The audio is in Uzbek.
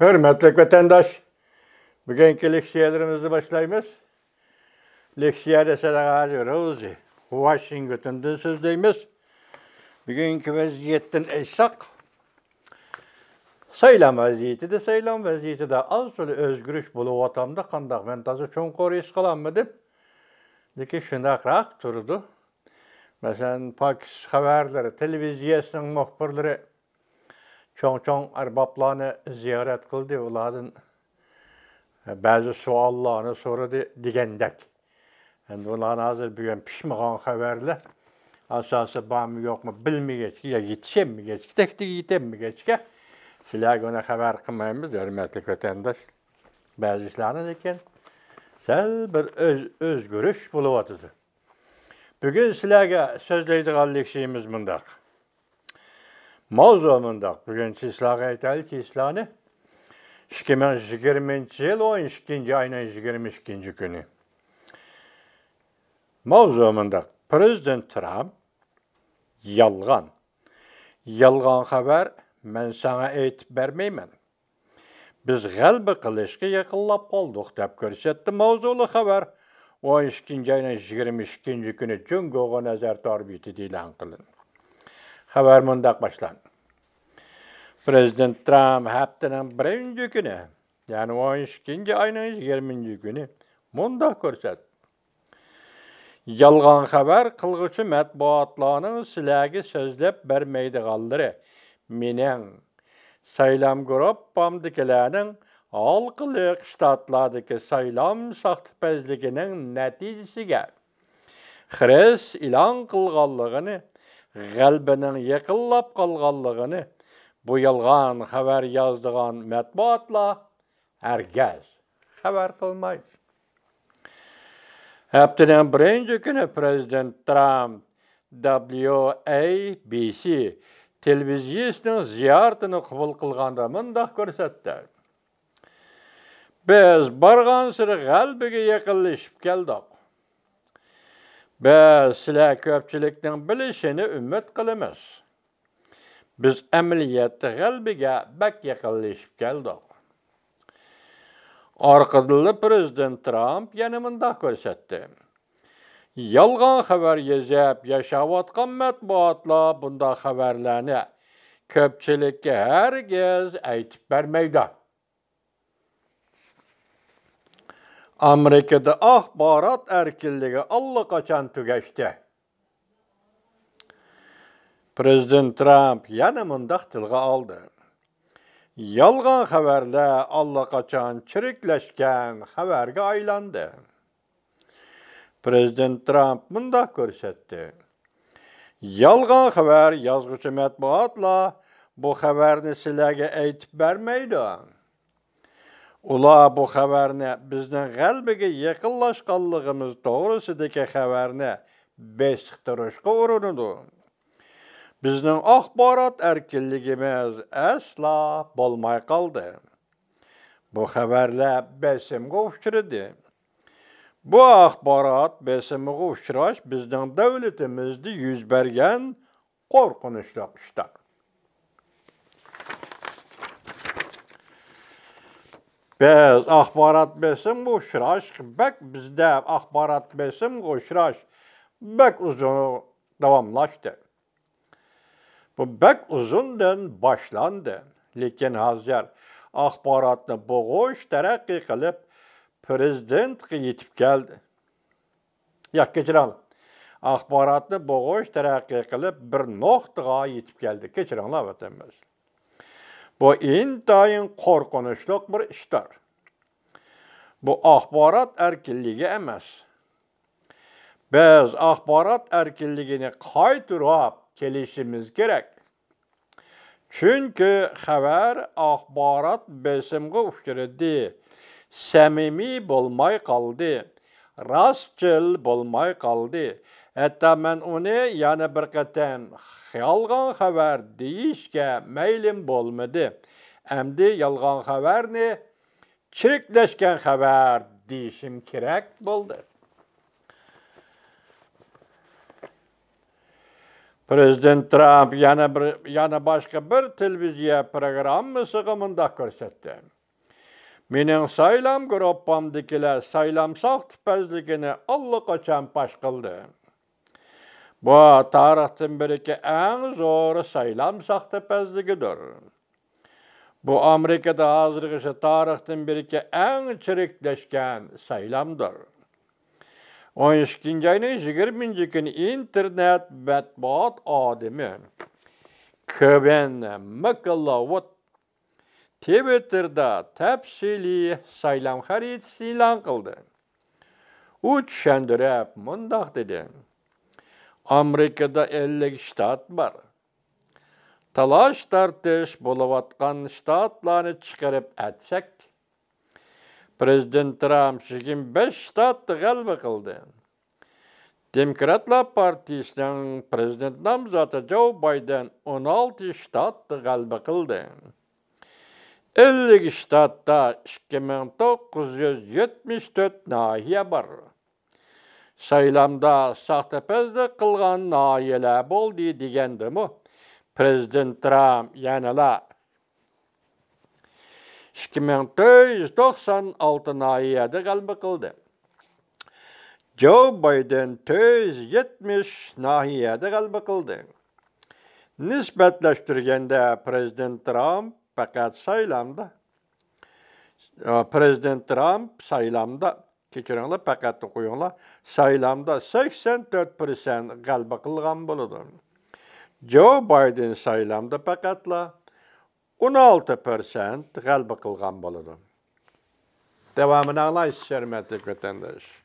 Hürmetli vatandaş, bugünkü leksiyalarımızı başlayımız. Leksiyada sadaka Rosie, Washington'dan sözdeyimiz. Bugünkü vaziyetten eşsak. Saylam vaziyeti de az böyle özgürüş bulup vatamda kandak. Ben tazı çok koruyuş kalanmadım. Deki şundakrak turdu. Mesela Pakistan haberleri, televizyasının muhbirleri çok arbaplarını ziyaret kıldı. Onların bazı suallarını soradı digendek. Yani onların hazır bugün pişmeğen haberler. Asası var mı yok mu bilmeyecek. Ya yetişem mi geçki, tekti yitem mi geçki. Sizler ona haber kılmayımız, hürmetli vatandaş. Bazı işlerini eken. Sel bir özgürüş buluvatıdı. Bugün sizlerge sözleydiği leksiyimiz mındak. Mavzu mındak. Bugün sizlerge aytalı ki İslam'ı 2020 yıl 12. ayının 22. günü. Mavzu mındak. Prezident Trump yalgan haber men sana aytip bermeymen. Biz galbi qilishga yaqinlab qoldik deb ko'rsatdi mavzuli xabar 12 ayının 22 günü Cungo'ga nazar tarbiyeti e'lon qilindi. Xabar mundaq başlandı. Prezident Trump haftanın birinci günü, yani 12 ayının 20 günü mundaq ko'rsatdi. Yalgan haber kılgıcı matbuatlarının silagi sözlep bermeydiğalları menen saylam gruppamdakilerinin halkılık ştatlardaki saylam sahtipazliginin neticesiga Xres ilan kılganlığını, galbinin yakınlap kalganlığını bu yalgan haber yazdığan matbuatla herkes haber kılmayır. Haftanın birinci günü Prezident Trump WABC televizyasının ziyaretini kabul kılganda mındaq ko'rsatdi. Biz bargan sırı qalbiga yaqinlashib keldik. Biz sizlar ko'pchilikning bilishini umid qilamiz. Biz amaliyotda qalbiga bak yaqinlashib keldik. Arkadılı Prezident Trump yana mındaq ko'rsatdi. Yalgan haber yazıp yaşavatkan matbuatla bunda haberlerini köpçilikке herkes aytip bermeydi. Amerika'da axbarat erkinliği allaqachon tugaşdi. Prezident Trump yana mundaq tilga aldı. Yalgan haberler allaqachon chirikleşken haberge aylandı. Prezident Trump mundaq ko'rsatdi. Yalgan haber yazgıcı matbuatla bu haberni sizlarga aytib bermeydi. Ular bu haberni bizning qalbiga yaqinlashganligimiz to'g'risidagi haberni besiqtirishga urinadi. Bizning axborot erkinligimiz asla bo'lmay qoldi. Bu haberler besimga uchradi. Bu axborot besimga uchrash bizning davlatimizda yuz bergan qo'rqinchli ishdir. Biz axborot besimga uchrash, bizda axborot besimga uchrash bak uzun davomlashdi. Bu bak uzundan boshlandı. Lekin hozir axborotni bo'g'ish taraqqiy qilib prezidentga yetib keldi. Kechiring. Axborotni bo'g'ish taraqqiy qilib bir nuqtaga yetib keldi. Kechiringlar vatandosh. Bu intayin qo'rqinchli bir ishdir. Bu axborot erkinligi emas. Biz axborot erkinligini qaytarib kelishimiz kerak. Çünkü xabar axborot besimga uchradi. Samimiy bo'lmay qoldi. Rastchil bo'lmay qoldi. Hatta men uni yana bir qatam yolg'on xabar deyishga maylim bo'lmadi. Endi yolg'on xabarni chiriklashgan xabar deyishim kerak bo'ldi. Prezident Trump yana başka bir televiziya programmasıga mundaq görsetdi. Mening saylam gruppamdakilar saylamsaq tüpezligini allaqachon paş qildi. Bu tarixdan biriki eng zo'r saylamsaq tüpezligidir. Bu Amerikada hazırgışı tarixdan biriki eng çirikleşken saylamdır. 12. ayının 20. günü internet matbuot adamı Kevin McLeod Twitter'da tepsili saylam haritası ilan kıldı. U düşündürüp mundaq dedi. Amerika'da 50 ştat var. Talaş tartış buluvatkan ştatlarını çıkarıp etsek, Prezident Trump 25 ştatı galba kıldı. Demokratlar Partisi'nin prezident namzatı Joe Biden 16 ştatı galba kıldı. 50 ştatta 2974 nahiye var. Saylamda sahtepezlik kılgan nahiyeler boldu degendi mi? Prezident Trump yanıla 2496 nahiyede galba kıldı. Joe Biden 170 nahiyede galba kıldı. Nisbetleştirgende Prezident Trump fakat saylamda keçirinler fakat koyunlar saylamda 84% galba kılgan buludu. Joe Biden saylamda fakatla 16% galba kılgan buludu. Devamını anlayış, hürmetli vatandaş.